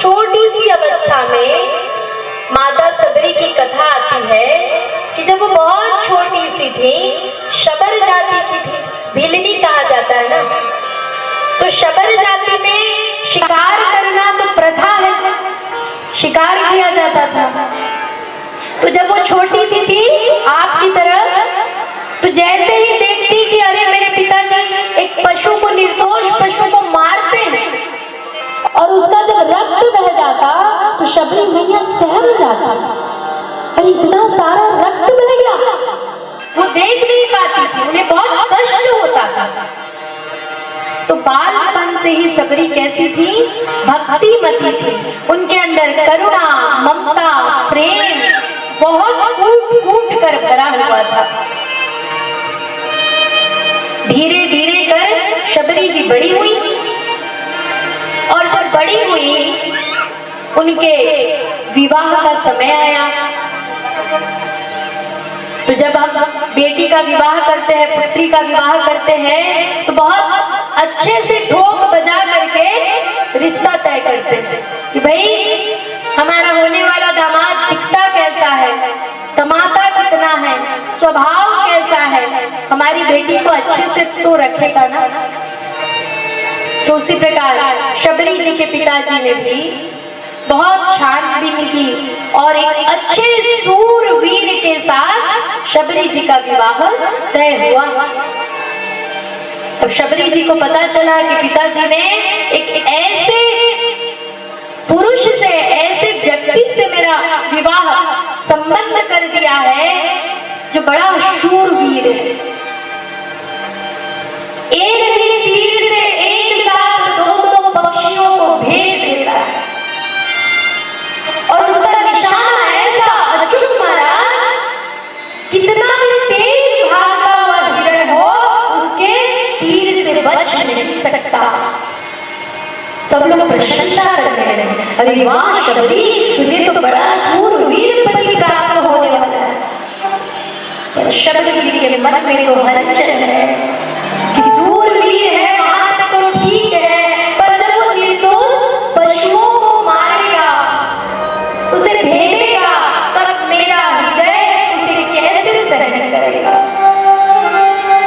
छोटी सी अवस्था में माता सबरी की कथा आती है कि जब वो बहुत छोटी सी थी, शबर जाति की थी, भिलनी कहा जाता है ना, तो शबर जाति में शिकार करना तो प्रथा है, शिकार किया जाता था। तो जब वो छोटी सी थी आपकी तरह, तो जैसे ही देखती कि अरे मेरे पिताजी एक पशु को, निर्दोष पशु को मारते हैं और उसका जब रक्त बह जाता तो शबरी मैया सहम जाता, अरे इतना सारा रक्त बह गया, वो देख नहीं पाती थी, उन्हें बहुत कष्ट होता था। तो बालपन से ही सबरी कैसी थी? भक्तिमती थी, उनके अंदर करुणा, ममता, प्रेम बहुत कूट कूट कर भरा हुआ था। धीरे धीरे कर शबरी जी बड़ी हुई और जब बड़ी हुई उनके विवाह का समय आया। तो जब हम बेटी का विवाह करते हैं, पुत्री का विवाह करते हैं, तो बहुत अच्छे से ठोक बजा करके रिश्ता तय करते हैं कि भाई हमारा होने वाला दामाद दिखता कैसा है, कमाता कितना है, स्वभाव कैसा है, हमारी बेटी को अच्छे से तो रखेगा ना। तो उसी प्रकार शबरी जी के पिताजी ने भी बहुत छानबीन की और एक अच्छे सूरवीर के साथ शबरी जी का विवाह तय हुआ। अब शबरी जी को पता चला कि पिताजी ने एक ऐसे पुरुष से, ऐसे व्यक्ति से मेरा विवाह संबंध कर दिया है जो बड़ा शूरवीर है, एक तीर से एक साथ दो पक्षियों को भेद देता है और उसका निशाना ऐसा अचूक मारा, कितना भी तेज भागता हुआ हिरण हो उसके तीर से बच नहीं सकता। सब लोग प्रशंसा करने लगे, अरे वाह शबरी, तुझे तो बड़ा शूरवीर पति प्राप्त होने वाला है। शबरी जी के मन में तो हलचल है कि सूरवीर है वहां तक तो ठीक है, पर जब वो निर्दोष पशुओं को मारेगा, उसे भेदेगा, तब मेरा हृदय उसे कैसे सहन करेगा।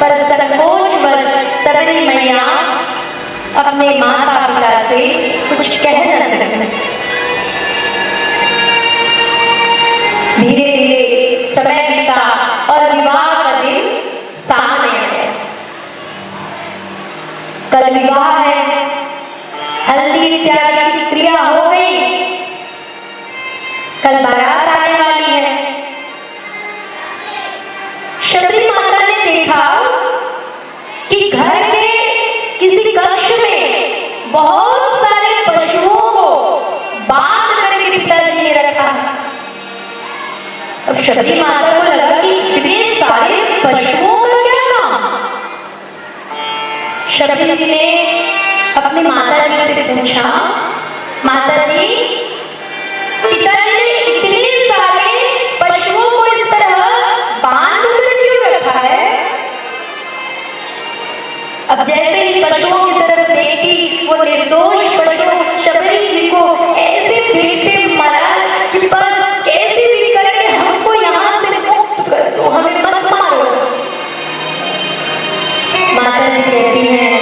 पर संकोचवश सबरी मैया अपने माता पिता से कुछ कह न सके। धीरे धीरे समय बीता और विवाह का दिन सामने आया। कल विवाह है, हल्दी इत्यादि की क्रिया हो गई, कल बारात आने वाली है। शबरी माता ने देखा कि घर के किसी कक्ष में बहुत सारे पशुओं को बांध करके पिताजी ने रखा। अब शबरी माता को लगा कि इतने सारे पशुओं का क्या काम। शबरी जी ने अपनी माता जी से पूछा, माता जी, पिताजी ने इतने सारे पशुओं को इस तरह बांध कर क्यों रखा है? अब जैसे ही पशुओं की तरफ देखी, वो निर्दोष पशु शबरी जी को ऐसे देखते महाराज कि बस कैसे भी करके हमको यहाँ से मुक्त कर दो, हमें मत मारो। माता जी कहती हैं,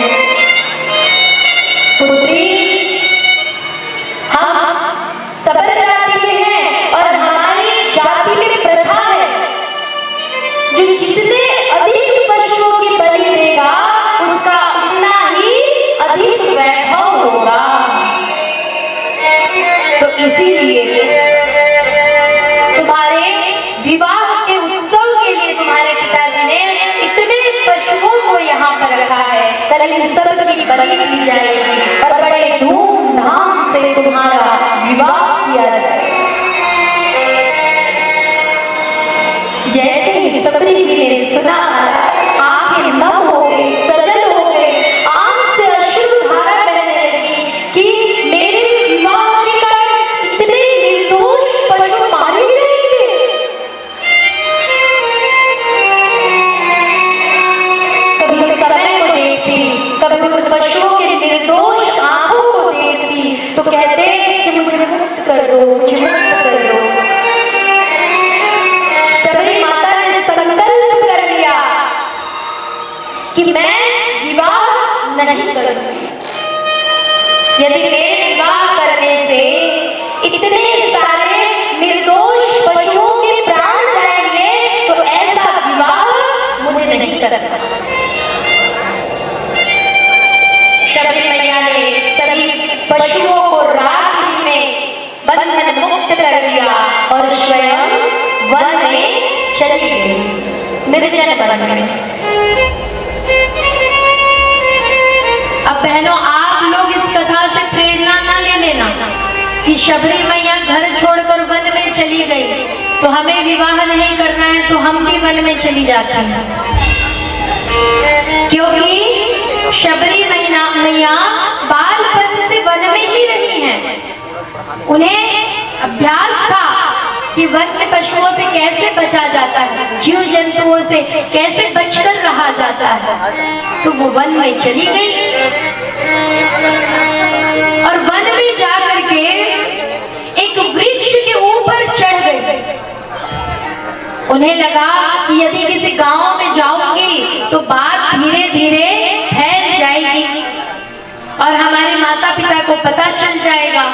पुत्री, हम सबर जाति के हैं और हमारी जाति में प्रथा है, जो जितने अधिक पशुओं की बलि देगा उसका उतना ही अधिक वैभव होगा। तो इसीलिए तुम्हारे विवाह के उत्सव के लिए तुम्हारे पिताजी ने इतने पशुओं को यहाँ पर रखा है। कल इन सब की बलि दी जाएगी और बड़े धूमधाम से तुम्हारा विवाह किया जाएगा। जैसे ही सबरी जी ने सुना, आंखें नम हो गई, सजल हो गई, आंख से अश्रु धारा बहने लगी कि मेरे विवाह के कारण इतने निर्दोष पशु मारे जाएंगे। कभी समय को देखती, कभी उन पशुओं के निर्दोष आंखों को देखती, तो कहते कि मुझे पशुओं को रात्रि में बंधन मुक्त कर दिया और स्वयं वन में चली गई, निर्जन वन में। अब बहनों, आप लोग इस कथा से प्रेरणा ना ले लेना कि शबरी मैया घर छोड़कर वन में चली गई तो हमें विवाह नहीं करना है तो हम भी वन में चली जाती हैं, क्योंकि शबरी मैया बालपन से वन में ही रही हैं। उन्हें अभ्यास था कि वन्य पशुओं से कैसे बचा जाता है, जीव जंतुओं से कैसे बचकर रहा जाता है, तो वो वन में चली गई और वन में जाकर के एक वृक्ष के ऊपर चढ़ गई। उन्हें लगा कि यदि किसी गांव में जाऊंगी तो बात धीरे धीरे फैल जाएगी और हमारे माता पिता को पता चल जाएगा।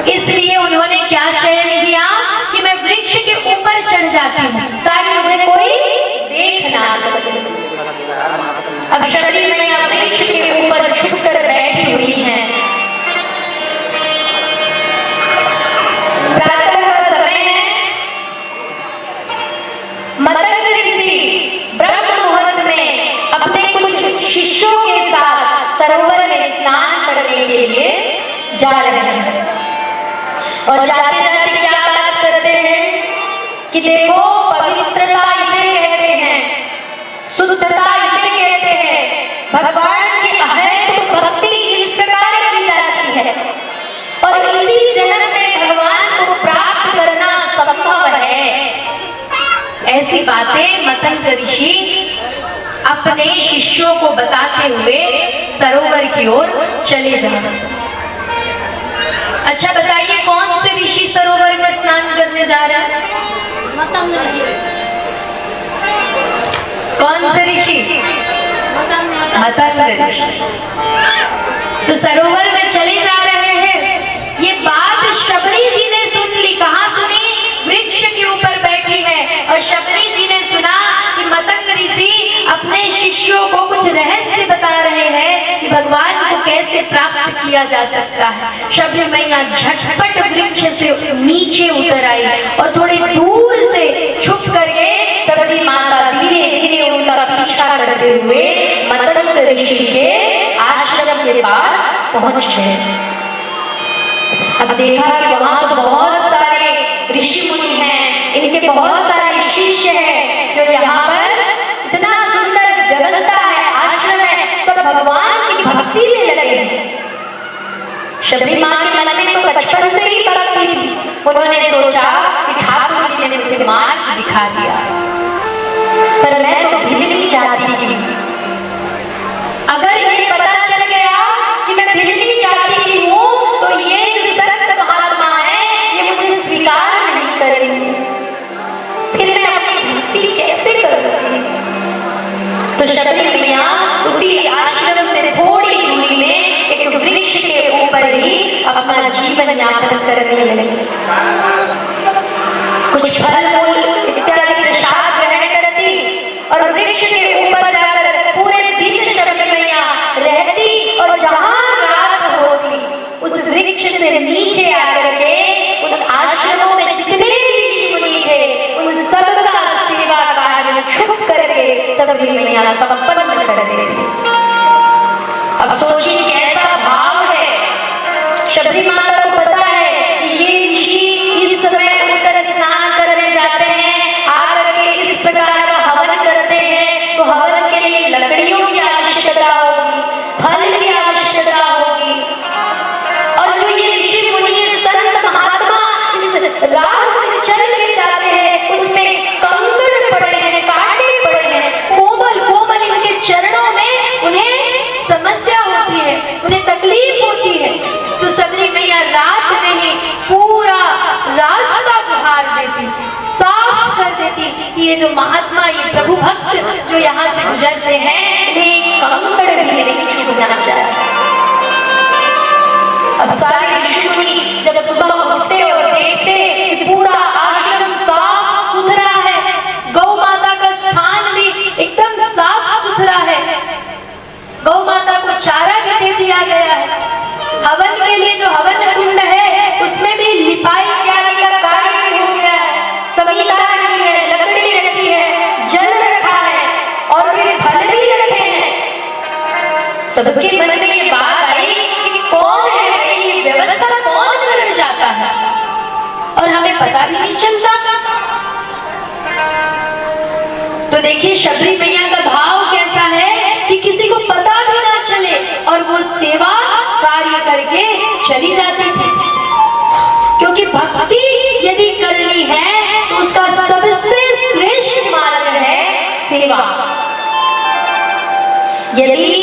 इसलिए उन्होंने क्या चयन किया कि मैं वृक्ष के ऊपर चढ़ जाती हूँ ताकि मुझे कोई देख ना सके। अब शबरी मैया वृक्ष के ऊपर छुपकर बैठी हुई हैं। प्रातः का समय है। मतंग ऋषि ब्रह्म मुहूर्त में अपने कुछ शिष्यों के साथ सरोवर में स्नान करने के लिए जा रहे हैं और जाते जाते क्या बात करते हैं कि देखो, पवित्रता इसे कहते हैं, शुद्धता इसे कहते हैं, भगवान की अहैतुक भक्ति इस प्रकार की जाती है और इसी जन्म में भगवान को प्राप्त करना संभव है। ऐसी बातें मतंग ऋषि अपने शिष्यों को बताते हुए सरोवर की ओर चले जाते। अच्छा बताइए, कौन से ऋषि सरोवर में स्नान करने जा रहा है? मतंग ऋषि। कौन से ऋषि? मतंग ऋषि। तो सरोवर में चले जा रहे हैं। ये बात शबरी जी ने सुन ली। कहाँ सुनी? वृक्ष के ऊपर बैठी है और शबरी जी ने सुना कि मतंग ऋषि अपने शिष्यों को कुछ रहस्य बता रहे हैं कि भगवान को कैसे प्राप्त किया जा सकता है। शबरी मैया झटपट वृक्ष से नीचे उतर आई और थोड़ी दूर से छुप करके शबरी माता धीरे धीरे उनका पीछा करते हुए मतंग ऋषि के आश्रम के पास पहुंच गए। अब देखा कि वहां तो बहुत सारे ऋषि मुनि हैं, इनके बहुत सारे शिष्य हैं जो यहाँ पर इतना सुंदर व्यवस्था है, आश्रम है, सब भगवान की भक्ति में लगे हैं। शबरी माँ के मन में तो बचपन से ही भक्ति थी। उन्होंने सोचा कि ठाकुर जी ने मुझे मार्ग दिखा दिया, पर मैं तो भिलनी चाहती थी। अगर ये पता चल गया कि मैं भिलनी चाहती हूँ तो ये जो संत महात्मा है ये मुझे स्वीकार नहीं करेंगे, फिर मैं अपनी भक्ति कैसे करूँगी? तो शबरी मैया उसी आश्रम से थोड़ी दूरी में एक वृक्ष के ऊपर ही अपना जीवन यापन करने लगी। कुछ फल मूल इत्यादि प्रसाद ग्रहण करती और वृक्ष के ऊपर जाकर पूरे दिन शबरी मैया रहती और जहाँ रात होती उस वृक्ष से नीचे आकर के उन आश्रमों में जितने ऋषि मुनि थे उन सबका सेवा कार्य छुप करके शबरी मैया संपन्न कर देती। अब सोचिए कैसा भाव है। शबरी माता को पता है कि ये ऋषि इस समय उठकर स्नान करने जाते हैं, आकर के इस प्रकार का हवन करते हैं, तो हवन के लिए लकड़ियों की आवश्यकता होगी, फल की आवश्यकता होगी। और जो ये ऋषि मुनि संत महात्मा इस राह से चल के जाते हैं उसमें कंकड़ पड़े हैं, कांटे पड़े हैं, कोमल कोमल इनके चरणों में उन्हें समस्या होती है, उन्हें तकलीफ होती है। तो शबरी मैया रात में ही पूरा रास्ता बुहार देती, साफ कर देती कि ये जो महात्मा, ये प्रभु भक्त जो यहाँ से गुजरते हैं इन्हें कंकड़ भी नहीं छूना चाहिए। अब सारे ऋषि मुनि जब सुबह उठते और देखते कि पूरा आश्रम साफ सुथरा है, गौ माता का स्थान भी एकदम साफ सुथरा है, पता भी नहीं चलता। तो देखिए शबरी मैया का भाव कैसा है कि किसी को पता भी ना चले और वो सेवा कार्य करके चली जाती थी। क्योंकि भक्ति यदि करनी है तो उसका सबसे श्रेष्ठ मार्ग है सेवा। यदि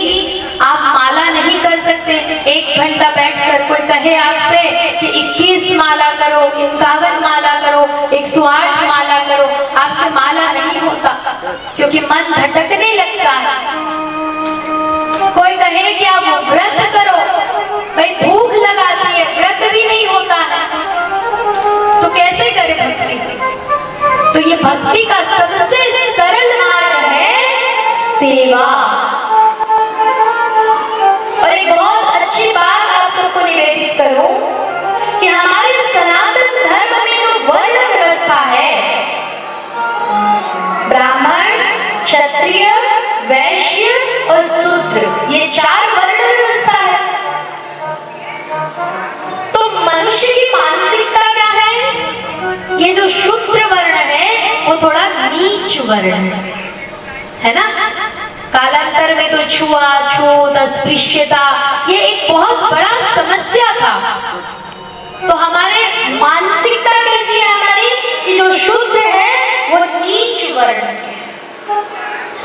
आप माला नहीं कर सकते, 1 घंटा बैठकर कोई कहे आपसे कि 21 माला करो, 51 माला करो, 108 माला करो, आपसे माला नहीं होता क्योंकि मन भटकने लगता है। कोई कहे कि आप व्रत करो, भाई भूख लगाती है, व्रत भी नहीं होता है, तो कैसे करे भक्ति? तो ये भक्ति का सबसे सरल मार्ग है सेवा। और एक बहुत अच्छी बात आप सबको निवेदित करूं कि हमारे सनातन धर्म में जो वर्ण व्यवस्था है, ब्राह्मण, क्षत्रिय, वैश्य और शूद्र, ये 4 वर्ण व्यवस्था है। तो मनुष्य की मानसिकता क्या है? ये जो शूद्र वर्ण है वो थोड़ा नीच वर्ण है ना। कालांतर में तो छुआछूत, अस्पृश्यता ये एक बहुत बड़ा समस्या था। तो हमारे मानसिकता कैसी है हमारी कि जो शूद्र है वो नीच वर्ण है,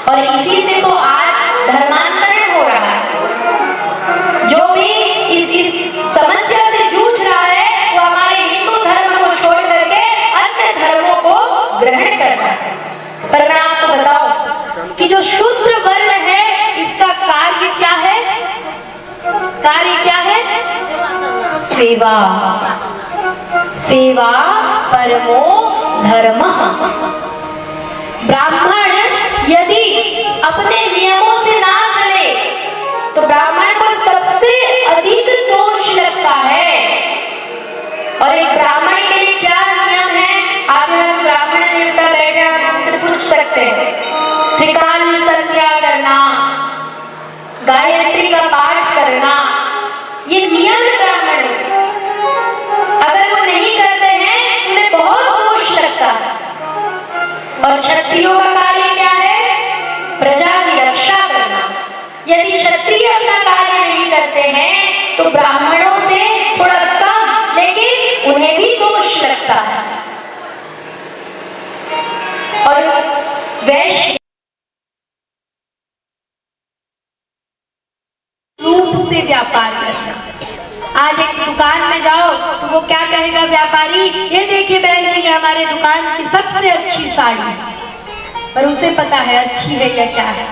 और इसी से तो आज धर्मांतरण हो रहा है। जो भी इस समस्या से जूझ रहा है वो हमारे हिंदू धर्म को छोड़ करके अन्य धर्मों को ग्रहण कर रहा है। पर मैं आपको बताऊं कि जो शूद्र वर्ण है इसका कार्य क्या है? कार्य क्या है? सेवा। सेवा परमो धर्मः। ब्राह्मण यदि अपने नियमों से ना चले तो ब्राह्मण को सबसे अधिक दोष लगता है। और एक ब्राह्मण के लिए क्या नियम है? आप यहाँ जो ब्राह्मण देवता बैठे हैं आप उनसे पूछ सकते हैं। त्रिकाल संध्या करना, गायत्री का पाठ करना, ये नियम है ब्राह्मण के। अगर वो नहीं करते हैं उन्हें बहुत दोष लगता है। और क्षत्रियों का कार्य क्या है? प्रजा की रक्षा करना। यदि क्षत्रिय अपना कार्य नहीं करते हैं तो ब्राह्मणों से थोड़ा कम, लेकिन उन्हें भी दोष लगता है। और वैश्य रूप से व्यापार करना। आज एक दुकान में जाओ तो वो क्या कहेगा व्यापारी, ये देखिए बहन जी ये हमारे दुकान की सबसे अच्छी साड़ी है, पर उसे पता है अच्छी है या क्या है।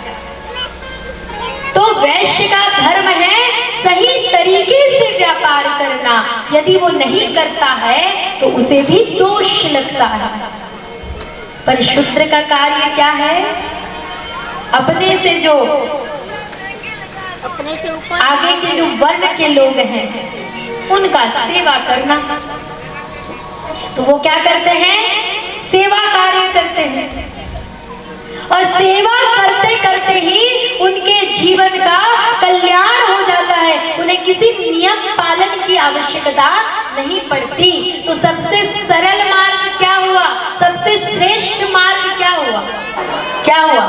तो वैश्य का धर्म है सही तरीके से व्यापार करना। यदि वो नहीं करता है तो उसे भी दोष लगता है। पर शूद्र का कार्य क्या है? अपने से जो आगे के जो वर्ण के लोग हैं उनका सेवा करना। तो वो क्या करते हैं? सेवा कार्य करते हैं। और सेवा करते करते ही उनके जीवन का कल्याण हो जाता है। उन्हें किसी नियम पालन की आवश्यकता नहीं पड़ती। तो सबसे सरल मार्ग क्या हुआ? सबसे श्रेष्ठ मार्ग क्या हुआ? क्या हुआ?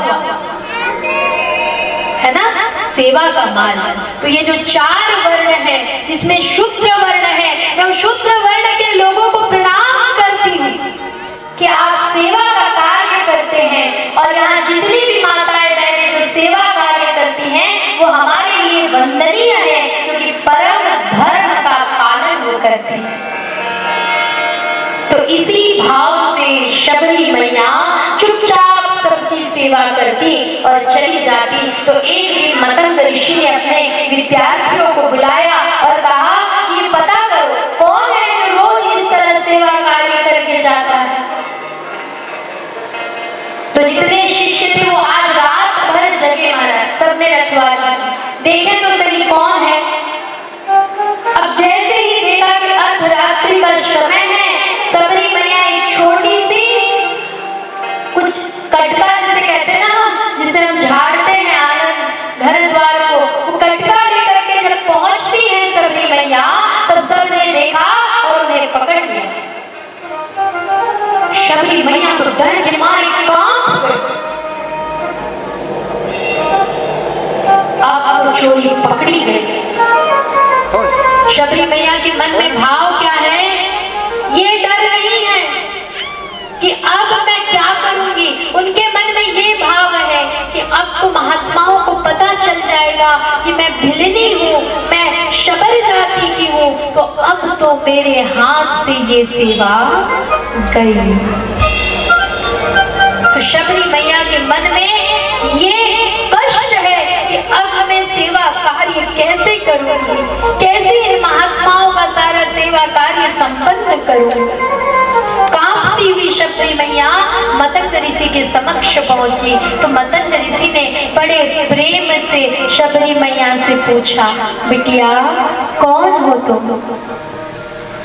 है ना, सेवा का मार्ग। तो ये जो 4 वर्ण है जिसमें शूद्र वर्ण है, मैं शूद्र वर्ण के लोगों को प्रणाम करती हूँ कि आप सेवा का कार्य करते हैं। और यहाँ जितनी भी माताएं बहनें जो सेवा कार्य करती हैं वो हमारे लिए वंदनीय है, क्योंकि परम धर्म का पालन वो करती हैं। तो इसी भाव से शबरी मैया चुपचाप सबकी सेवा करती और चली जाती। तो एक दिन मतंग ऋषि ने अपने विद्यार्थियों को बुलाया और कहा कि पता करो कौन है जो रोज इस तरह सेवा कार्य करके जाता है। तो जितने शिष्य थे वो आज रात भर जगे महाराज, सबने रखवा देखे तो सही कौन है। अब जैसे ही देखा कि अर्धरात्रि का समय है, शबरी मैया एक छोटी सी कुछ कटका जिसे कहते हैं ना हम, जिसे हम झाड़ते हैं आंगन घर द्वार को, वो कटका लेकर के जब पहुंचती है शबरी मैया तब सबने देखा और उन्हें पकड़ लिया। चोरी पकड़ी गई। शबरी मैया के मन में भाव क्या है? ये डर नहीं है कि अब मैं क्या करूंगी, उनके मन में ये भाव है कि अब तो महात्माओं को पता चल जाएगा कि मैं भिलनी हूँ, मैं शबर जाति की हूँ, तो अब तो मेरे हाथ से ये सेवा गई। तो शबरी मैया के मन में ये कष्ट है कि अब मैं सेवा कार्य कैसे करूंगी, कैसे इन महात्माओं का सारा सेवा कार्य संपन्न करूंगी। कांपती हुई शबरी मैया मतंग ऋषि के समक्ष पहुंची तो मतंग ऋषि ने बड़े प्रेम से शबरी मैया से पूछा, बिटिया कौन हो तुम?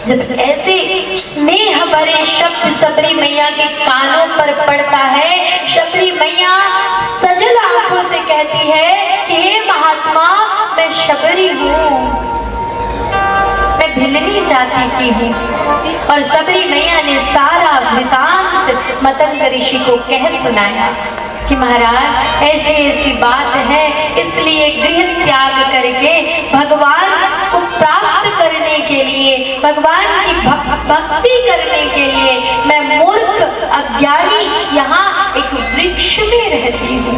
जब ऐसे स्नेह भरे शब्द शबरी मैया के कानों पर पड़ता है, शबरी मैया सजल आंखों से कहती है कि हे महात्मा, मैं शबरी हूँ, मैं भिलनी जाति की हूँ। और शबरी मैया ने सारा वृतांत मतंग ऋषि को कह सुनाया कि महाराज ऐसी ऐसी बात है, इसलिए गृह त्याग करके भगवान को प्राप्त करने के लिए, भगवान की भक्ति करने के लिए मैं मूर्ख अज्ञानी यहाँ एक वृक्ष में रहती हूँ।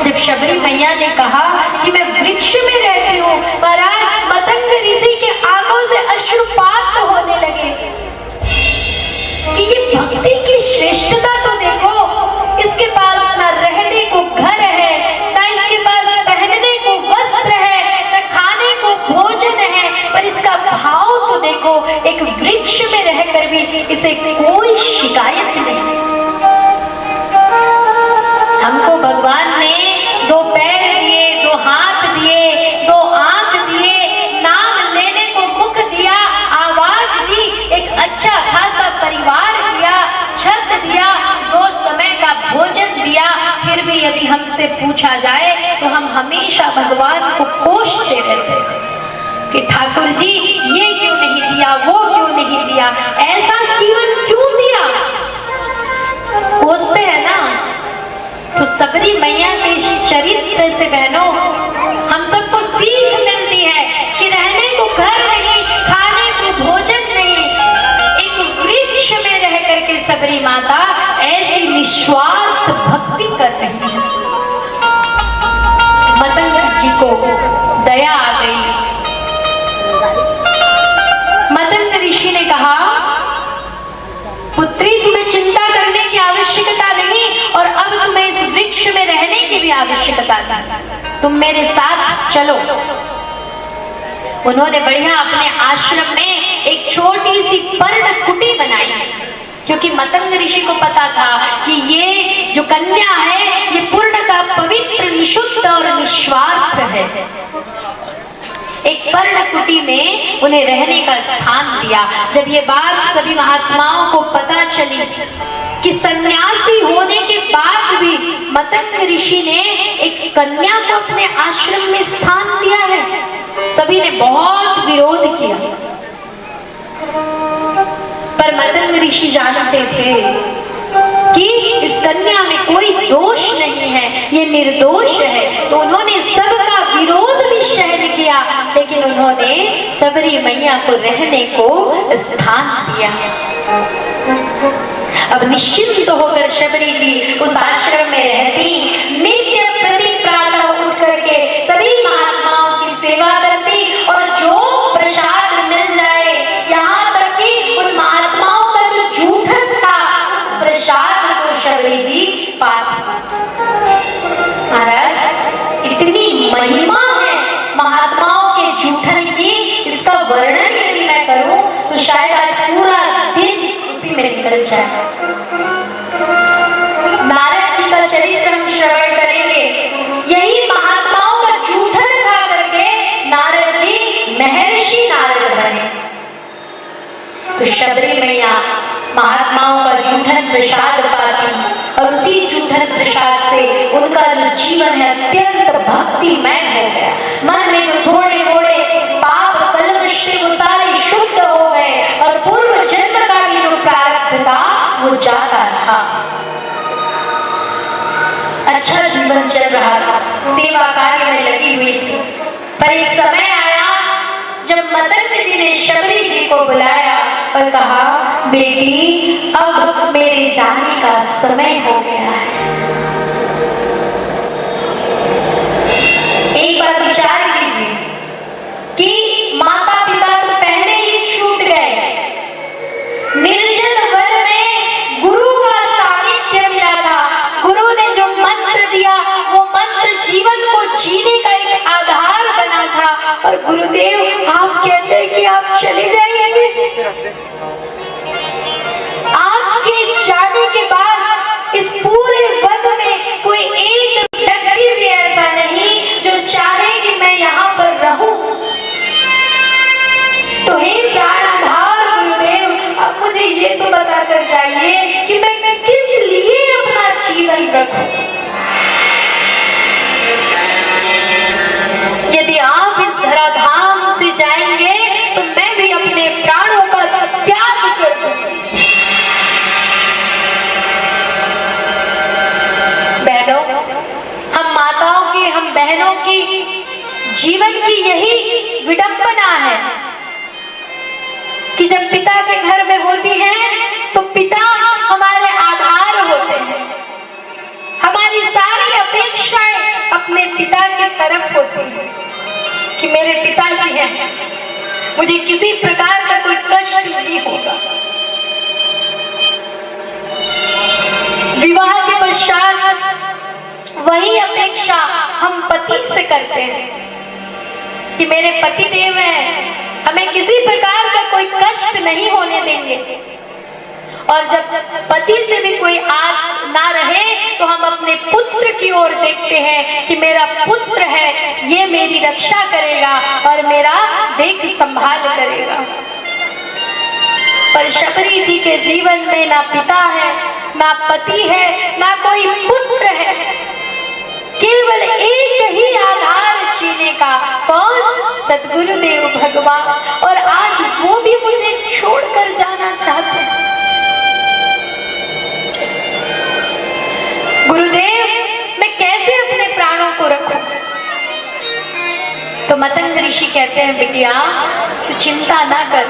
जब शबरी मैया ने कहा कि मैं वृक्ष में रहती हूँ, महाराज मतंग ऋषि के आंखों से अश्रुपात होने लगे कि ये भक्ति की श्रेष्ठता तो देखो, इसके पास ना रहने को घर है, ना इसके पास पहनने को वस्त्र है, ना खाने को भोजन है, पर इसका भाव तो देखो, एक वृक्ष में रहकर भी इसे कोई शिकायत नहीं। हमको भगवान ने दो पैर दिए, दो हाथ दिए, दो आंख दिए, नाम लेने को मुख दिया, आवाज दी, एक अच्छा खासा परिवार दिया, छत दिया, दो समय का भोजन दिया, फिर भी यदि हमसे पूछा जाए तो हम हमेशा भगवान को कोसते रहते हैं कि ठाकुर जी ये क्यों नहीं दिया, वो क्यों नहीं दिया, ऐसा जीवन क्यों दिया, कोसते हैं ना। तो शबरी मैया के इस चरित्र से बहनों हम सबको सीख मिलती है कि रहने को घर नहीं, खाने को भोजन नहीं, एक वृक्ष में रह करके शबरी माता ऐसी निस्वार्थ भक्ति कर रही है। मतंग जी को दया आ गई। मतंग ऋषि ने कहा, पुत्री तुम्हें चिंता करने की आवश्यकता नहीं और अब तुम्हें इस वृक्ष में रहने की भी आवश्यकता नहीं, तुम मेरे साथ चलो। उन्होंने बढ़िया अपने आश्रम में एक छोटी सी पर्णकुटी बनाई, क्योंकि मतंग ऋषि को पता था कि ये जो कन्या है ये पूर्णतः पवित्र, निशुद्ध और निस्वार्थ है। एक पर्णकुटी में उन्हें रहने का स्थान दिया। जब ये बात सभी महात्माओं को पता चली कि सन्यासी होने के बाद भी मतंग ऋषि ने एक कन्या को अपने आश्रम में स्थान दिया है, सभी ने बहुत विरोध किया। पर मतंग ऋषि जानते थे कि इस कन्या में कोई दोष नहीं है, ये निर्दोष है, तो उन्होंने सबका विरोध भी सहन किया, लेकिन उन्होंने शबरी मैया को रहने को स्थान दिया। अब निश्चिंत होकर शबरी जी उस आश्रम में रहती, नित्य प्रति प्रातः उठ करके सभी महात्माओं की सेवा करती और जो प्रसाद मिल जाए, यहाँ तक कि उन महात्माओं का जो जूठन था उस प्रसाद को शबरी जी पाती। महाराज इतनी महिमा है महात्माओं के जूठन की, इसका वर्णन यदि मैं करूं तो शायद आज पूरा दिन इसी में निकल जाए। नारद जी का चरित्र हम श्रवण करेंगे, यही महात्माओं का जूठन खा करके नारद जी महर्षि नारद बने। तो शबरी मैया महात्माओं का जूठन प्रसाद पाती और उसी जूठन प्रसाद से उनका जो जीवन है अत्यंत भक्तिमय हो गया। मन में जो थोड़े थोड़े पाप कलमश थे वो सारे शुद्ध हो गए और पूर्व जन्म का भी जो प्रारब्ध था वो जाता था। अच्छा जीवन चल रहा था, सेवा कार्य में लगी हुई थी। पर एक समय आया जब मदन जी ने शबरी जी को बुलाया और कहा, बेटी अब मेरे जाने का समय हो गया है। एक बार विचार कीजिए कि माता पिता तो पहले ही छूट गए, निर्जन वन में गुरु का सानिध्य मिला था, गुरु ने जो मंत्र दिया वो मंत्र जीवन को जीने का एक आधार बना था। और गुरुदेव आप कहते हैं कि आप चले जाएंगे, आपके जाने के बाद इस पूरे वन में कोई एक व्यक्ति भी ऐसा नहीं जो चाहे कि मैं यहाँ पर रहूं। तो हे प्राणधार गुरुदेव, आप मुझे ये तो बता कर जाइए कि मैं किस लिए अपना जीवन रखूं। यदि आप इस धराधाम से जाएंगे तो मैं भी अपने प्राणों का त्याग कर दूंगी। बहनों, हम माताओं की, हम बहनों की जीवन की यही विडंबना है कि जब पिता के घर में होती हैं तो पिता हमारे आधार होते हैं, हमारी सारी अपेक्षाएं अपने पिता की तरफ होती हैं कि मेरे पिताजी हैं, मुझे किसी प्रकार का कोई कष्ट नहीं होगा। विवाह के पश्चात वही अपेक्षा हम पति से करते हैं कि मेरे पति देव हैं, हमें किसी प्रकार का कोई कष्ट नहीं होने देंगे। और जब पति से भी कोई आस ना रहे तो हम अपने पुत्र की ओर देखते हैं कि मेरा पुत्र है, ये मेरी रक्षा करेगा और मेरा देख संभाल करेगा। पर शबरी जी के जीवन में ना पिता है, ना पति है, ना कोई पुत्र है, केवल एक ही आधार जीने का, कौन? सद्गुरुदेव भगवान। और आज वो भी मुझे छोड़कर जाना चाहते हैं। गुरुदेव, मैं कैसे अपने प्राणों को रखूं? तो मतंग ऋषि कहते हैं, बिटिया तू चिंता ना कर,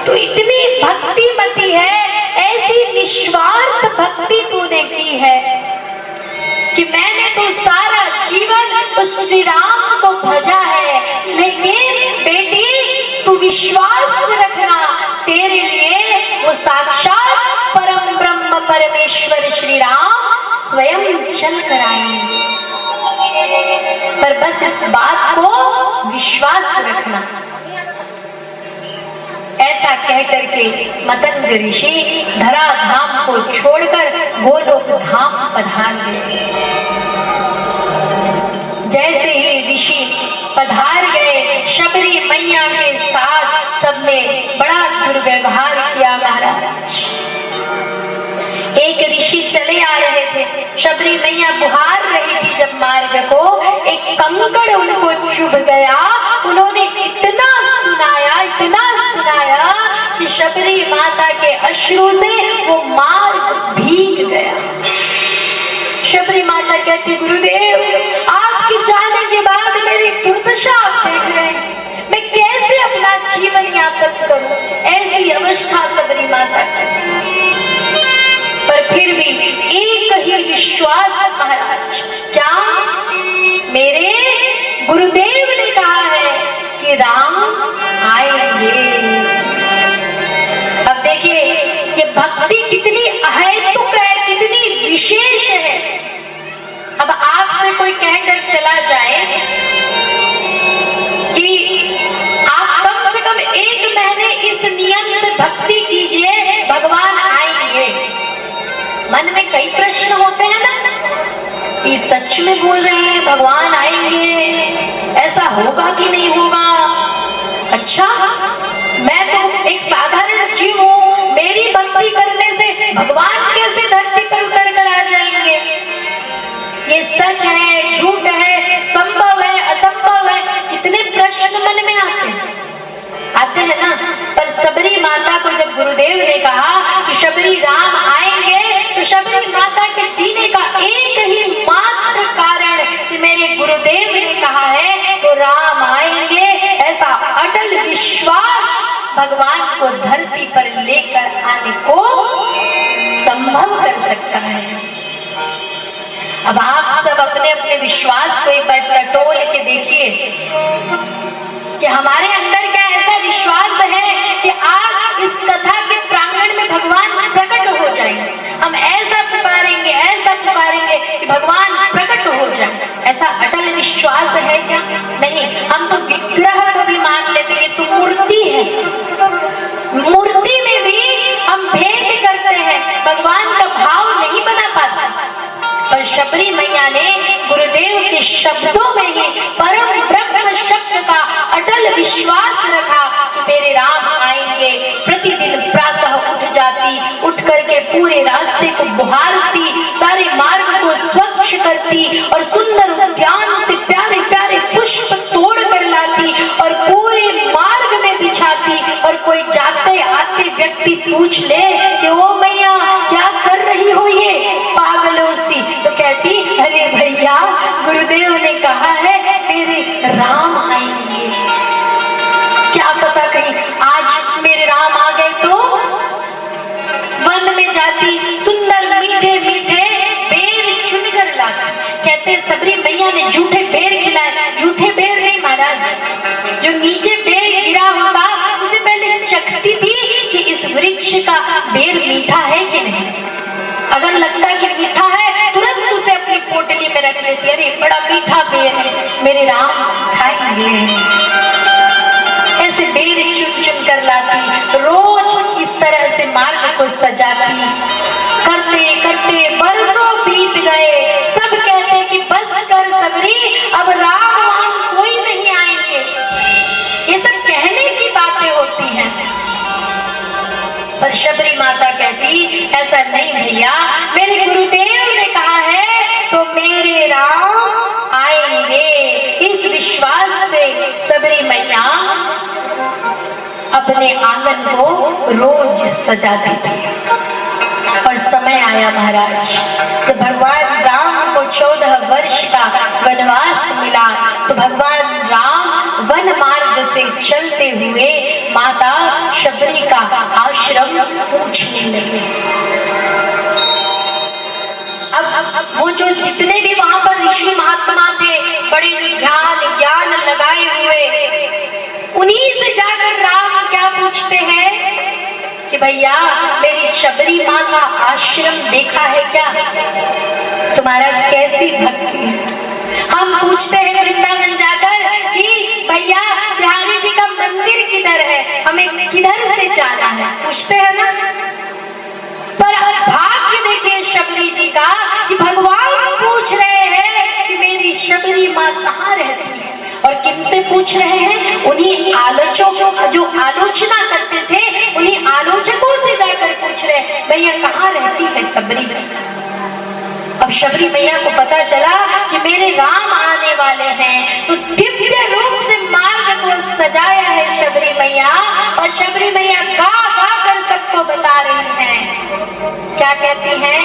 तू इतनी भक्तिमती है, ऐसी निस्वार्थ भक्ति तूने की है कि मैंने तो सारा जीवन उस श्री राम को भजा है। लेकिन बेटी तू विश्वास रखना, तेरे लिए वो साक्षात परम ब्रह्म परमेश्वर श्री राम स्वयं चल कर आएंगे। पर बस इस बात को विश्वास रखना। ऐसा कह करके मतंग ऋषि धराधाम को छोड़कर गोलोक धाम पधार गए। जैसे ही ऋषि पधार गए, शबरी मैया के साथ सबने बड़ा दुर्व्यवहार किया महाराज। एक ऋषि चले आ रहे थे, शबरी मैया बुहार रही थी जब मार्ग को, एक कंकड़ उनको चुभ गया। उन्होंने इतना सुनाया कि शबरी माता के अश्रु से वो मार्ग भीग गया। शबरी माता कहती, गुरुदेव आपके जाने के बाद मेरी दुर्दशा आप देख रहे हैं, मैं कैसे अपना जीवन यापन करूं? ऐसी अवस्था शबरी माता की। पर फिर भी एक ही विश्वास महाराज, क्या? मेरे गुरुदेव ने कहा है कि राम आएंगे। अब देखिए ये भक्ति कितनी अहेतुक है, कितनी विशेष है। अब आपसे कोई कहकर चला जाए कि आप कम से कम 1 महीने इस नियम से भक्ति कीजिए, भगवान आएंगे। मन में कई प्रश्न होते हैं ना, ये सच में बोल रहे हैं भगवान आएंगे, ऐसा होगा कि नहीं होगा? अच्छा, मैं तो एक साधारण जीव हूँ, मेरी भक्ति करने से भगवान कैसे धरती पर उतर कर आ जाएंगे? ये सच है, झूठ है, संभव है, असंभव है, कितने प्रश्न मन में आते हैं ना। पर शबरी माता को जब गुरुदेव ने कहा कि शबरी राम आएंगे, तो शबरी माता के जीने का एक ही मात्र कारण भगवान को धरती पर लेकर आने को संभव कर सकता है। अब आप सब अपने अपने विश्वास को एक बार टटोल के देखिए कि हमारे अंदर क्या ऐसा विश्वास है कि आज इस कथा के प्रांगण में भगवान प्रकट हो जाएंगे। हम ऐसा पुकारेंगे कि भगवान प्रकट हो जाए। ऐसा अटल विश्वास है क्या? नहीं, हम तो विग्रह को भी मान लेते, ये तो मूर्ति है। मूर्ति में भी हम भेद करते हैं, भगवान का भाव नहीं बना पाता। पर शबरी मैया ने गुरुदेव के शब्दों में ही परम ब्रह्म शब्द का अटल विश्वास रखा कि मेरे राम आएंगे। प्रतिदिन प्रातः उठ जाती, उठ करके पूरे रास्ते को बुहारती, सारे मार्ग को स्वच्छ करती और सुंदर उद्यान से प्यारे प्यारे पुष्प तोड़ कर लाती और पूरे मार्ग में बिछाती। और कोई जाते आते व्यक्ति पूछ ले कि ओ मैया क्या कर रही हो ये पागलों सी, तो कहती अरे भैया गुरुदेव ने कहा है मेरे राम आएंगे। क्या पता कहीं आज मेरे राम आ गए तो वन में जाती, सुंदर मीठे मीठे बेर चुनकर लाती। कहते सबरी मैया ने झूठे बेर खिलाए। झूठे बेर नहीं महाराज, जो नीचे बेर गिरा होता उसे पहले चखती थी कि इस वृक्ष का बेर मीठा है कि नहीं। अगर लगता कि मीठा है तुरंत उसे अपनी पोटली में रख लेती, अरे बड़ा मीठा बेर है मेरे राम खाएंगे। ऐसे बेर चुन चुन कर लाती, रोज इस तरह से मार्ग को सजाती। करते करते बरसों बीत गए। सब कहते कि बस कर सबरी, अब राम वहां कोई नहीं आएंगे। ये सब कहने की बातें होती हैं, पर शबरी माता कहती ऐसा नहीं भैया, मेरे गुरुदेव ने कहा है तो मेरे राम आएंगे। इस विश्वास से सबरी मैया अपने आंगन को रोज सजाती थी। और समय आया महाराज जब भगवान राम को 14 वर्ष का वनवास मिला, तो भगवान राम वन मार्ग से चलते हुए माता शबरी का आश्रम पूछने लगे। अब वो जो जितने भी वहां पर ऋषि महात्मा थे, बड़े जो ध्यान ज्ञान लगाए हुए, उन्हीं से जाकर राम क्या पूछते हैं कि भैया मेरी शबरी माँ का आश्रम देखा है क्या? तो महाराज कैसी भक्ति। हम पूछते हैं वृंदावन जाकर कि भैया बिहारी जी का मंदिर किधर है, हमें किधर से जाना है, पूछते हैं ना। पर भाग्य देखिए शबरी जी का कि भगवान पूछ रहे हैं कि मेरी शबरी माँ कहाँ रहती है। और किनसे पूछ रहे हैं? उन्हीं आलोचकों, जो आलोचना करते थे, उन्हीं आलोचकों से जाकर पूछ रहे हैं भैया कहाँ रहती है सबरी मैया। अब शबरी मैया को पता चला कि मेरे राम आने वाले हैं, तो दिव्य रूप से मार्ग को सजाया है शबरी मैया। और शबरी मैया गा गा कर सबको बता रही हैं। क्या कहती हैं?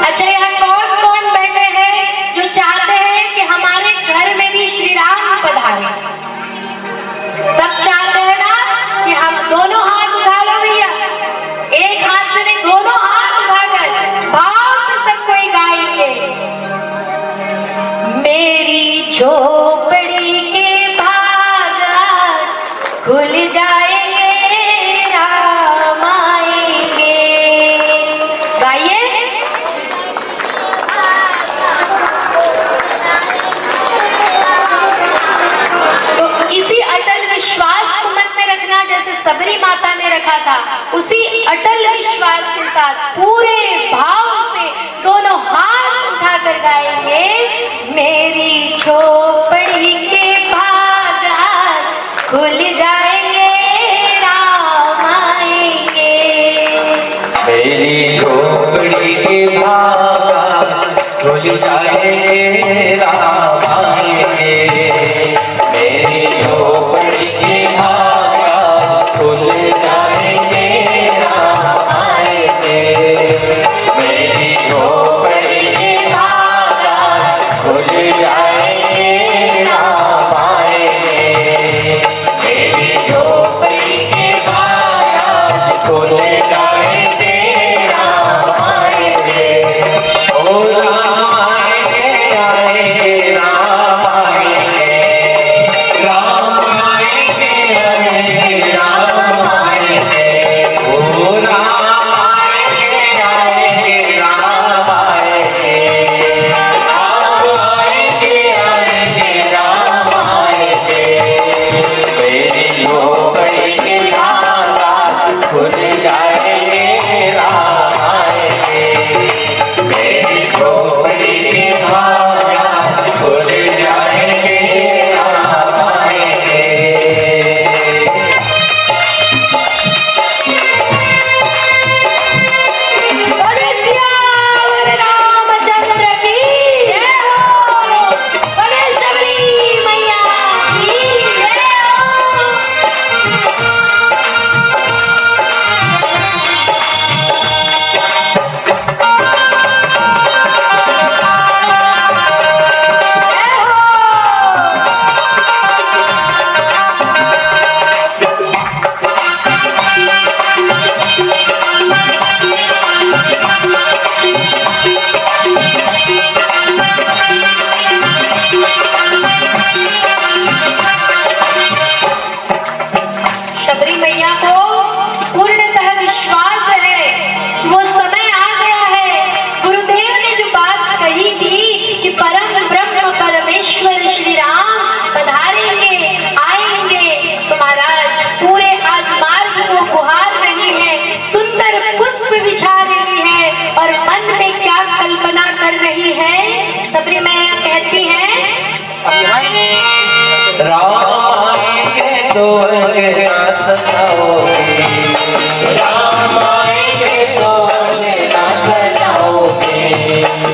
अच्छा यहाँ कौन कौन बैठे हैं जो चाहते हैं कि हमारे घर में भी श्री राम पधारे? सब चाहते हैं ना कि हम दोनों हाथ उठा लो भैया, एक हाथ से नहीं दोनों हाथ उठाकर भाव से सब कोई गाएंगे। मेरी झोपड़ी के भाग खुल जाएंगे, राम आएंगे। गाइए। तो इसी अटल विश्वास को मन में रखना, जैसे सबरी माता ने रखा था, उसी अटल विश्वास के साथ पूरे भाव से दोनों हाथ उठाकर गाएंगे। मेरी झोपड़ी के भाग खुल जाएंगे, राम आएंगे। मेरी झोपड़ी के भाग खुल जाएंगे, राम आएंगे। मेरी झोपड़ी के भाग खुल जाएंगे, मैया कहती हैं, राम आएंगे तो अंगना सजाओगे, राम आएंगे तो अंगना सजाओगे,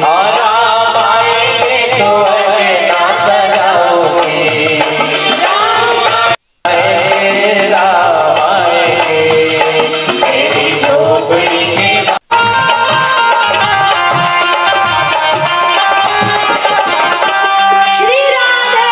और राम आएंगे तो अंगना सजाओगे, राम आएंगे तेरी झोपड़ी के श्री राधे।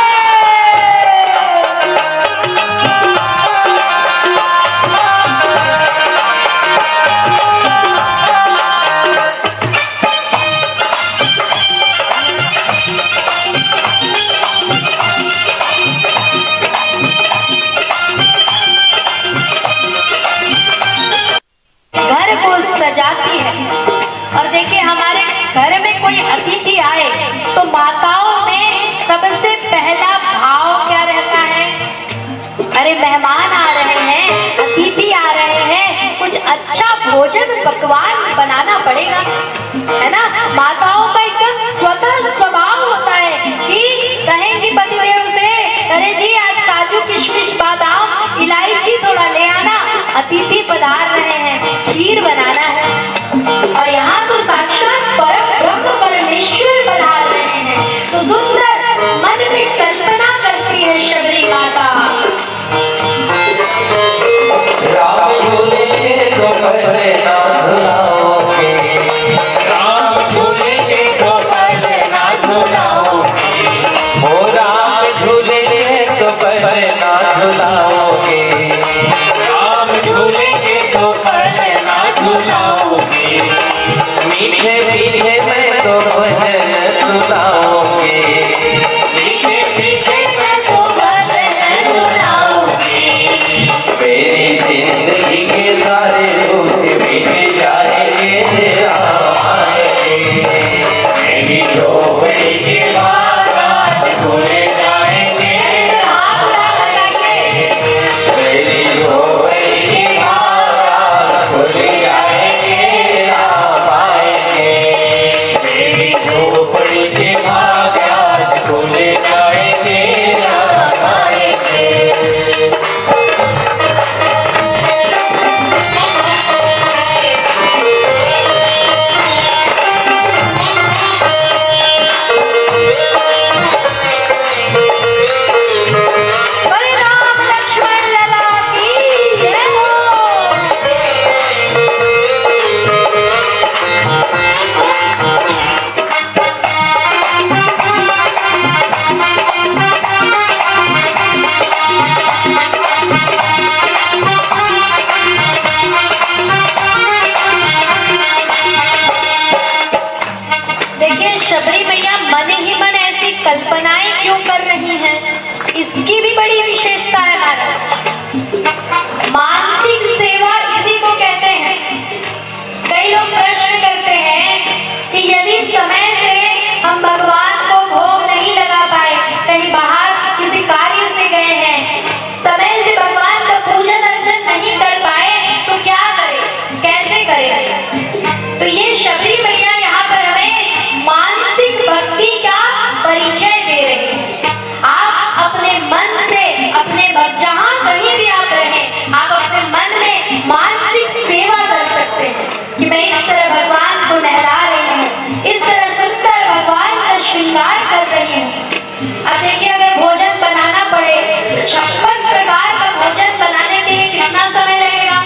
घर को सजाती है। और देखिए, हमारे घर में कोई अतिथि आए तो माताओं में सबसे पहला भाव क्या रहता है? अरे मेहमान आ रहे हैं, अतिथि आ रहे हैं, कुछ अच्छा भोजन पकवान बनाना पड़ेगा, है ना। माताओं का एकदम स्वतः स्वभाव होता है कि कहेंगी पतिदेव से, अरे जी आज काजू किशमिश बादाम इलायची थोड़ा ले आना, अतिथि पधार रहे हैं, खीर बनाना है। और यहाँ तो साक्षात परम ब्रह्म परमेश्वर पधार रहे हैं, तो सुंदर मन में कल्पना करती है शबरी माता। राम झूलेंगे तो पहले ना झुलाओगे, राम झूलेंगे तो पहले ना झुलाओगे, ओ राम झूलेंगे तो पहले ना झुलाओगे, राम झूलेंगे तो पहले ना झुलाओगे, मीठे मीठे में तो भजन सुनाओगे, मीठे मीठे में तो भजन सुनाओगे, मेरी जिंदगी के सारे दुख मिट जाएंगे, राम आएंगे मेरी झोपड़ी के बारात खुले जाएंगे, मेरी झोपड़ी के बारात खुले जाएंगे, राम आएंगे मेरी झोपड़ी के बारात खुले जाएंगे, राम आएंगे। बलि राम लक्ष्मण लला की जय हो। देखिए, शबरी मैया मन ही मन ऐसी कल्पनाएं क्यों कर रही हैं, इसकी भी बड़ी विशेषता है महाराज। मानसिक सेवा इसी को कहते हैं। कई लोग प्रश्न करते हैं कि यदि समय से हम भगवान को भोग नहीं लगा पाए, कहीं बाहर किसी कार्य से गए हैं, समय से भगवान का पूजन अर्चन नहीं कर पाए, तो क्या करें, कैसे करें? तो ये शबरी मैया यहाँ पर हमें मानसिक भक्ति का परिचय दे रही है। आप अपने मन से, अपने जहाँ कहीं भी आप रहें, आप अपने मन में मानसिक सेवा कर सकते हैं कि मैं इस तरह भगवान को नहला रही हूँ, इस तरह सुंदर भगवान का श्रृंगार कर रही हूँ। अब देखिए, अगर भोजन बनाना पड़े तो 56 प्रकार का भोजन बनाने के लिए कितना समय लगेगा?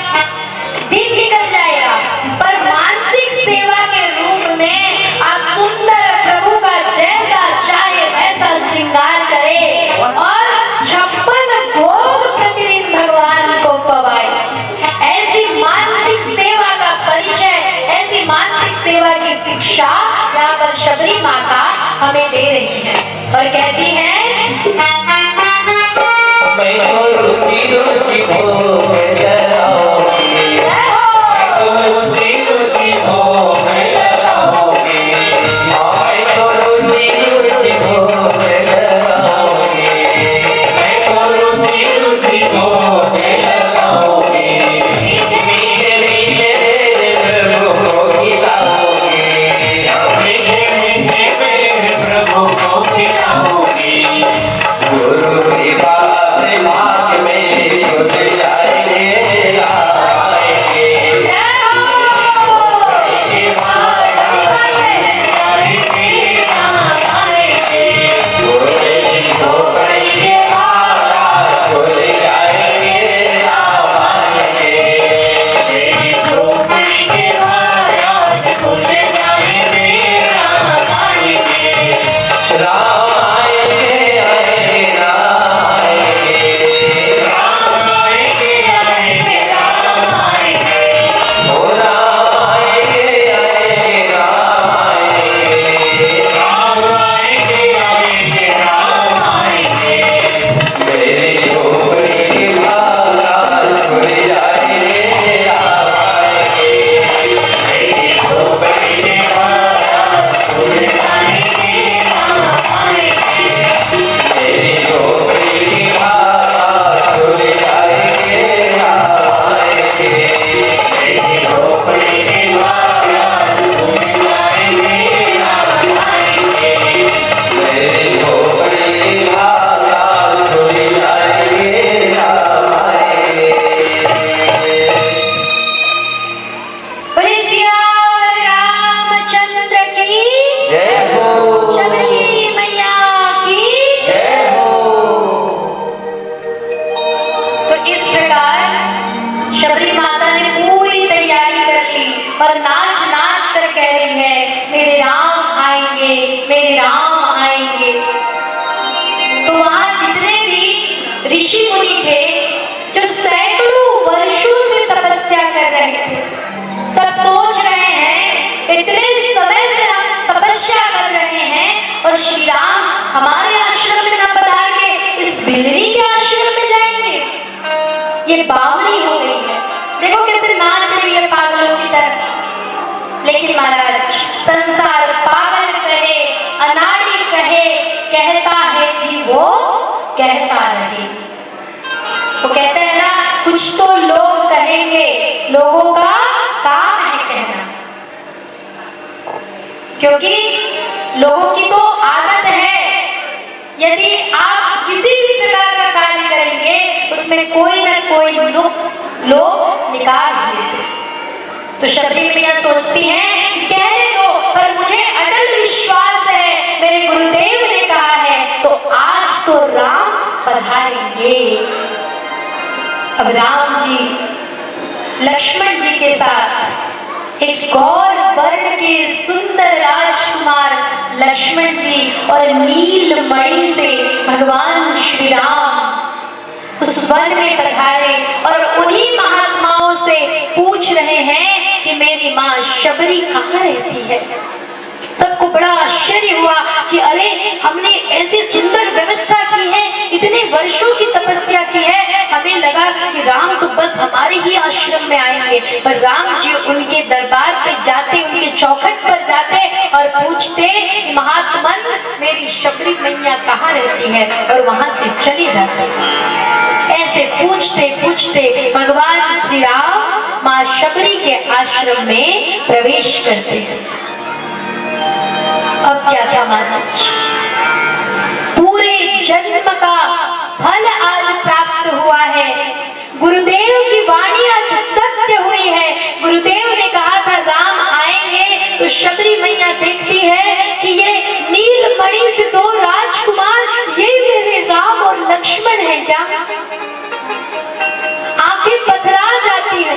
दिन निकल जाएगा। पर मानसिक सेवा के रूप में आप सुंदर प्रभु का जैसा चाहे वैसा श्रृंगार करें और 56 भोग प्रतिदिन भगवान को पवाए। ऐसी मानसिक सेवा का परिचय, ऐसी मानसिक सेवा की शिक्षा यहाँ पर शबरी माता हमें दे रही है और कहती है, मैं तो रुचि रुचि भोग लगाऊंगी, मैं तो रुचि रुचि भोग लगाऊंगी, मैं तो रुचि रुचि भोग लगाऊंगी, मैं तो रुचि रुचि भोग लगाऊंगी, मीठे मीठे मेरे प्रभु को खिलाऊंगी, मीठे मीठे मेरे प्रभु हमारे आश्रम में न पधार के इस भिलनी के आश्रम में जाएंगे? ये बावरी हो गई है। देखो कैसे नाच रही है पागलों की तरह। लेकिन महाराज, संसार पागल कहे, अनाड़ी कहे, कहता है जी वो कहता रहे। वो कहते हैं ना, कुछ तो लोग कहेंगे, लोगों का काम है कहना। क्योंकि लोगों की तो आदत है, यदि आप किसी भी प्रकार का कार्य करेंगे उसमें कोई ना कोई नुक्स लोग निकाल देते। तो शबरी मैया सोचती हैं, कह दो, पर मुझे अटल विश्वास है, मेरे गुरुदेव ने कहा है, तो आज तो राम पधारेंगे। अब राम जी लक्ष्मण जी के साथ एक गौर वर्ण के सुंदर राजकुमार लक्ष्मण जी और नीलमणि से भगवान श्री राम उस वन में पधारे और उन्हीं महात्माओं से पूछ रहे हैं कि मेरी माँ शबरी कहाँ रहती है। सबको बड़ा आश्चर्य हुआ कि अरे, हमने ऐसी सुंदर व्यवस्था की है, इतने वर्षों की तपस्या की है, हमें लगा कि राम तो बस हमारे ही आश्रम में आएंगे। पर राम जी उनके दरबार पे जाते, उनके चौखट पर जाते और पूछते कि महात्मन, मेरी शबरी मैया कहाँ रहती है, और वहां से चले जाते। ऐसे पूछते पूछते भगवान श्री राम माँ शबरी के आश्रम में प्रवेश करते हैं। अब क्या था महाराज, पूरे जन्म का फल आज प्राप्त हुआ है। गुरुदेव की वाणी आज सत्य हुई है। गुरुदेव ने कहा था राम आएंगे, तो शबरी मैया देखती है कि ये नीलमणि से दो राजकुमार, ये मेरे राम और लक्ष्मण हैं क्या? आंखें पथरा जाती है।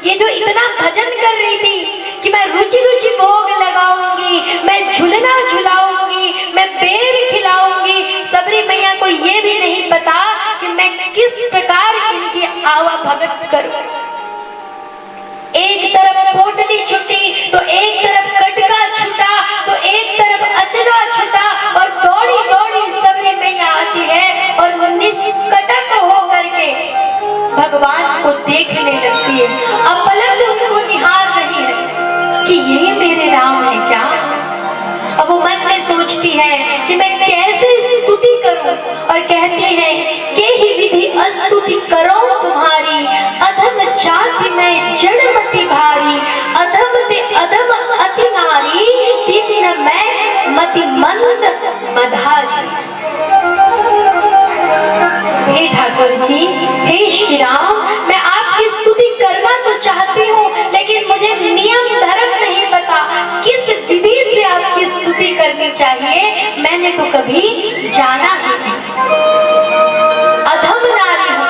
ये जो इतना भजन कर रही थी कि मैं रुचि रुचि भोग लगाऊंगी, मैं झुलना झुलाऊंगी, मैं बेर खिलाऊंगी, सबरी मैया को ये भी नहीं पता कि मैं किस प्रकार इनकी आवा भगत करूं। एक तरफ पोटली छुटी तो एक तरफ कटका छूटा, तो एक तरफ अचला छूटा, और दौड़ी दौड़ी सबरी मैया आती है और निष्कटक होकर के भगवान को देखने लगती है। अपलक उनको निहार रही है कि ये मेरे राम है क्या? अब वो मन में सोचती है कि मैं कैसे स्तुति करूं, और कहती है के ही विधि अस्तुति करो तुम्हारी, अधम जाति में जड़मति भारी, अधम ते अधम अति नारी, दिन मैं मति मंद मधारी। हे ठाकुर जी, हे श्री राम, मैं आपकी स्तुति करना तो चाहती हूँ, लेकिन मुझे नियम धर्म नहीं पता, किस विधि से आपकी स्तुति करनी चाहिए, मैंने तो कभी जाना ही नहीं। अधम नारी हूँ,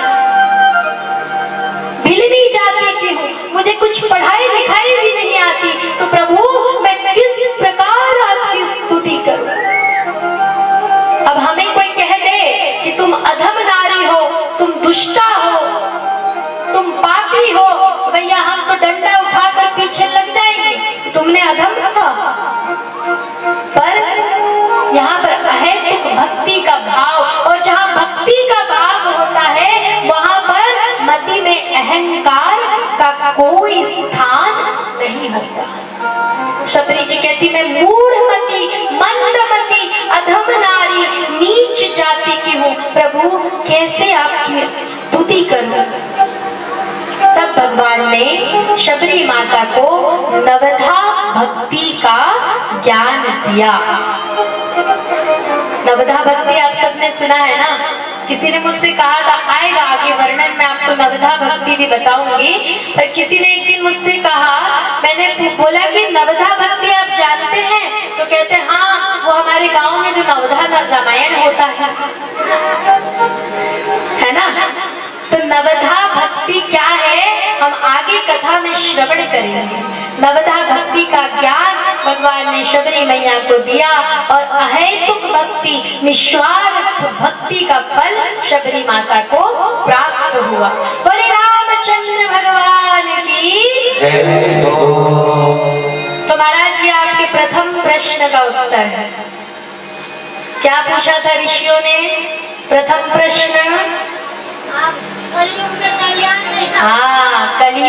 भिलनी जाति की हूँ, मुझे कुछ पढ़ाई लिखाई भी नहीं आती, तो प्रभु मैं किस प्रकार आपकी स्तुति करूं? अब हमें कोई कह दे कि तुम अधम नारी हो, तुम दुष्टा हो, तुम पापी हो, तो भैया हम तो डंडा उठाकर पीछे लग जाएंगे, तुमने अधम कहा। पर यहाँ पर अहेतुक भक्ति का भाव, और जहाँ भक्ति का भाव होता है वहां पर मति में अहंकार का कोई स्थान नहीं होता। शबरी जी कहती मैं मूढ़मती, मंदमती, अधम नारी, नीच जाति की हूँ, प्रभु कैसे आपकी स्तुति करूं? तब भगवान ने शबरी माता को नवधा भक्ति का ज्ञान दिया। नवधा भक्ति आप सबने सुना है ना? किसी ने मुझसे कहा था, आएगा आगे वर्णन में आपको नवधा भक्ति भी बताऊंगी, पर किसी ने एक दिन मुझसे कहा, मैंने बोला कि नवधा भक्ति आप जानते हैं? तो कहते हाँ, वो हमारे गांव में जो नवधा रामायण होता है ना? तो नवधा भक्ति क्या है, हम आगे कथा में श्रवण करेंगे। नवधा भक्ति का ज्ञान भगवान ने शबरी मैया को दिया, और अहेतुक भक्ति, निस्वार्थ भक्ति का फल शबरी माता को प्राप्त हुआ। बोले रामचंद्र भगवान की जय। तो महाराज जी आपके प्रथम प्रश्न का उत्तर है क्या पूछा था ऋषियों ने? प्रथम प्रश्न, आप कलयुग में कल्याण नहीं था। हाँ